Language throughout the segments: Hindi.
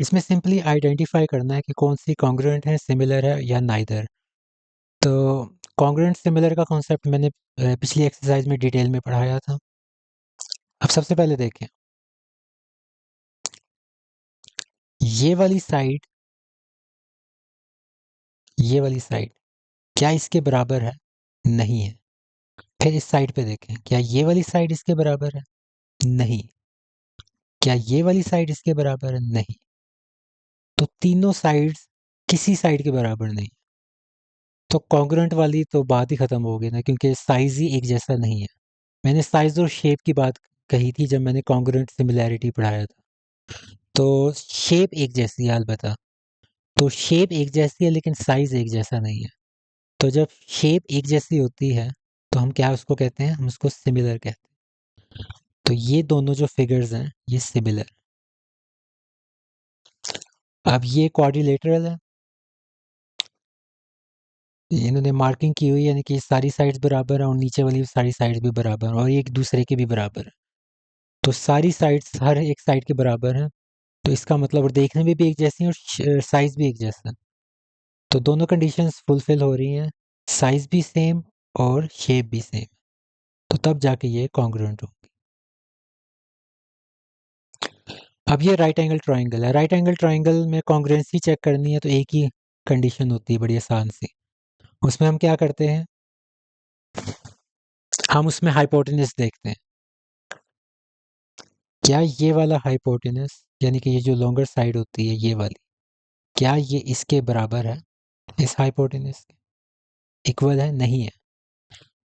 इसमें सिंपली आइडेंटिफाई करना है कि कौन सी कॉन्ग्रुएंट है, सिमिलर है या नाइदर। तो कॉन्ग्रुएंट सिमिलर का कॉन्सेप्ट मैंने पिछली एक्सरसाइज में डिटेल में पढ़ाया था। अब सबसे पहले देखें, ये वाली साइड, ये वाली साइड क्या इसके बराबर है? नहीं है। फिर इस साइड पे देखें, क्या ये वाली साइड इसके बराबर है? नहीं। क्या ये वाली साइड इसके बराबर है? नहीं। तो तीनों साइड्स किसी साइड के बराबर नहीं। तो कॉन्ग्रुएंट वाली तो बात ही खत्म हो गई ना, क्योंकि साइज ही एक जैसा नहीं है। मैंने साइज और शेप की बात कही थी जब मैंने कॉन्ग्रुएंट सिमिलैरिटी पढ़ाया था। तो शेप एक जैसी है अलबत्ता, तो शेप एक जैसी है लेकिन साइज एक जैसा नहीं है। तो जब शेप एक जैसी होती है तो हम क्या उसको कहते हैं? हम उसको सिमिलर कहते हैं। तो ये दोनों जो फिगर्स हैं ये सिमिलर। अब ये क्वाड्रिलेटरल है, इन्होंने मार्किंग की हुई है, यानी कि सारी साइड्स बराबर है और नीचे वाली सारी साइड्स भी बराबर हैं और एक दूसरे के भी बराबर है। तो सारी साइड्स हर एक साइड के बराबर हैं, तो इसका मतलब और देखने में भी एक जैसी है और साइज भी एक जैसा है। तो दोनों कंडीशंस फुलफिल हो रही हैं, साइज भी सेम और शेप भी सेम, तो तब जाके ये कॉन्ग्रुएंट होगी। अब ये राइट एंगल ट्रायंगल है। राइट एंगल ट्रायंगल में कॉन्ग्रुएंसी चेक करनी है तो एक ही कंडीशन होती है, बड़ी आसान सी। उसमें हम क्या करते हैं, हम उसमें हाइपोटेनस देखते हैं। क्या ये वाला हाइपोटेनस, यानी कि ये जो लॉन्गर साइड होती है ये वाली, क्या ये इसके बराबर है? इस हाइपोटेनस के इक्वल है? नहीं है।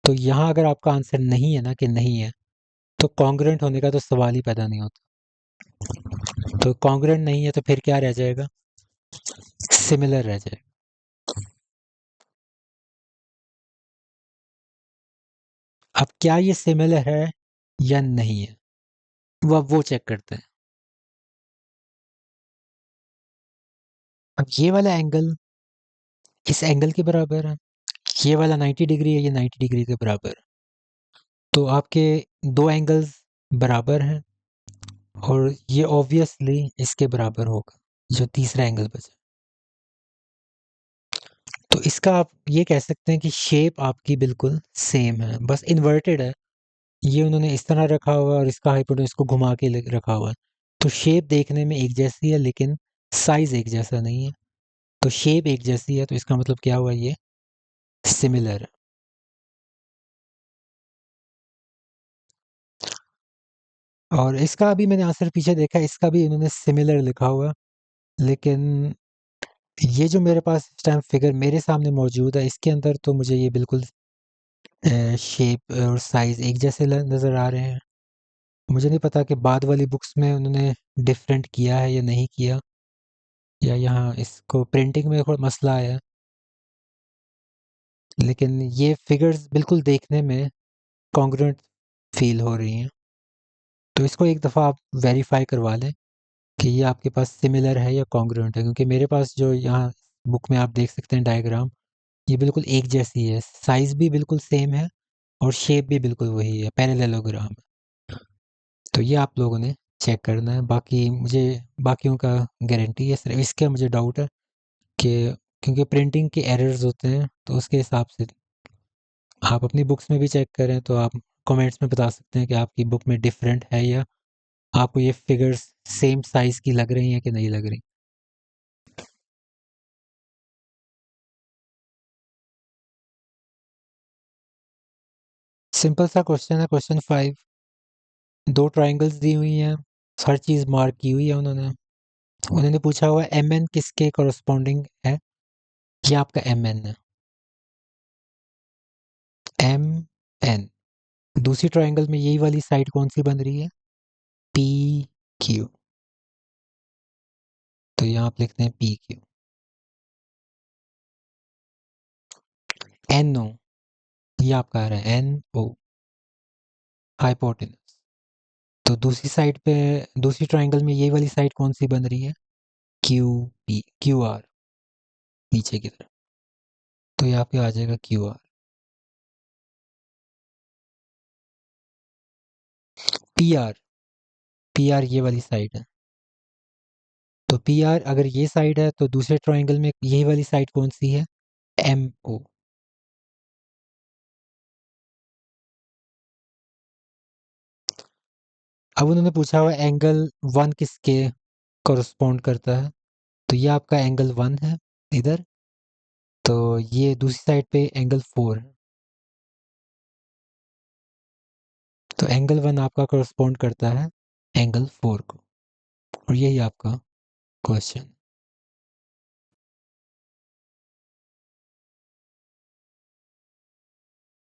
तो यहाँ अगर आपका आंसर नहीं है ना, कि नहीं है, तो कॉन्ग्रुएंट होने का तो सवाल ही पैदा नहीं होता। तो कॉन्ग्रुएंट नहीं है तो फिर क्या रह जाएगा? सिमिलर रह जाएगा। अब क्या ये सिमिलर है या नहीं है, वो चेक करते हैं। अब ये वाला एंगल इस एंगल के बराबर है, ये वाला 90 डिग्री है, ये 90 डिग्री के बराबर है। तो आपके दो एंगल्स बराबर हैं और ये ऑब्वियसली इसके बराबर होगा, जो तीसरा एंगल बचा। तो इसका आप ये कह सकते हैं कि शेप आपकी बिल्कुल सेम है, बस इन्वर्टेड है। ये उन्होंने इस तरह रखा हुआ और इसका हाइपोटेनस को घुमा के रखा हुआ है। तो शेप देखने में एक जैसी है लेकिन साइज एक जैसा नहीं है। तो शेप एक जैसी है तो इसका मतलब क्या हुआ? ये सिमिलर है। और इसका अभी मैंने आंसर पीछे देखा, इसका भी इन्होंने सिमिलर लिखा हुआ, लेकिन ये जो मेरे पास इस टाइम फिगर मेरे सामने मौजूद है इसके अंदर तो मुझे ये बिल्कुल शेप और साइज एक जैसे नज़र आ रहे हैं। मुझे नहीं पता कि बाद वाली बुक्स में उन्होंने डिफरेंट किया है या नहीं किया, या यहाँ इसको प्रिंटिंग में थोड़ा मसला आया है। लेकिन ये फिगर्स बिल्कुल देखने में कॉन्ग्रुएंट फील हो रही हैं। तो इसको एक दफ़ा आप वेरीफाई करवा लें कि ये आपके पास सिमिलर है या कॉन्ग्रुएंट है, क्योंकि मेरे पास जो यहाँ बुक में आप देख सकते हैं डायग्राम, ये बिल्कुल एक जैसी है, साइज भी बिल्कुल सेम है और शेप भी बिल्कुल वही है, पैरेललोग्राम। तो ये आप लोगों ने चेक करना है। बाकी मुझे बाकियों का गारंटी है, सिर्फ इसका मुझे डाउट है कि क्योंकि प्रिंटिंग के एरर्स होते हैं, तो उसके हिसाब से आप अपनी बुक्स में भी चेक करें तो आप कमेंट्स में बता सकते हैं कि आपकी बुक में डिफरेंट है या आपको ये फिगर्स सेम साइज की लग रही हैं कि नहीं लग रही। सिंपल सा क्वेश्चन है, क्वेश्चन 5। दो ट्राइंगल्स दी हुई हैं, हर चीज़ मार्क की हुई है उन्होंने। उन्होंने पूछा हुआ एम एन किसके कॉरस्पॉन्डिंग है? ये आपका एम एन है, एम एन। दूसरी ट्राइंगल में यही वाली साइड कौन सी बन रही है? P Q. तो यहाँ आप लिखते हैं पी क्यू। एन ओ, ये आपका आ रहा है एन ओ, हाइपोटेनस। तो दूसरी साइड पे, दूसरी ट्राइंगल में यही वाली साइड कौन सी बन रही है? क्यू पी, क्यू आर, नीचे की तरफ। तो ये आपके आ जाएगा Q R. P R, P R ये वाली साइड है, तो पी आर अगर ये साइड है तो दूसरे ट्राइंगल में यही वाली साइड कौन सी है? M O. अब उन्होंने पूछा हुआ एंगल वन किसके कॉरस्पॉन्ड करता है, तो ये आपका एंगल वन है इधर, तो ये दूसरी साइड पे एंगल फोर है। तो एंगल वन आपका कॉरस्पॉन्ड करता है एंगल फोर को, और यही आपका क्वेश्चन।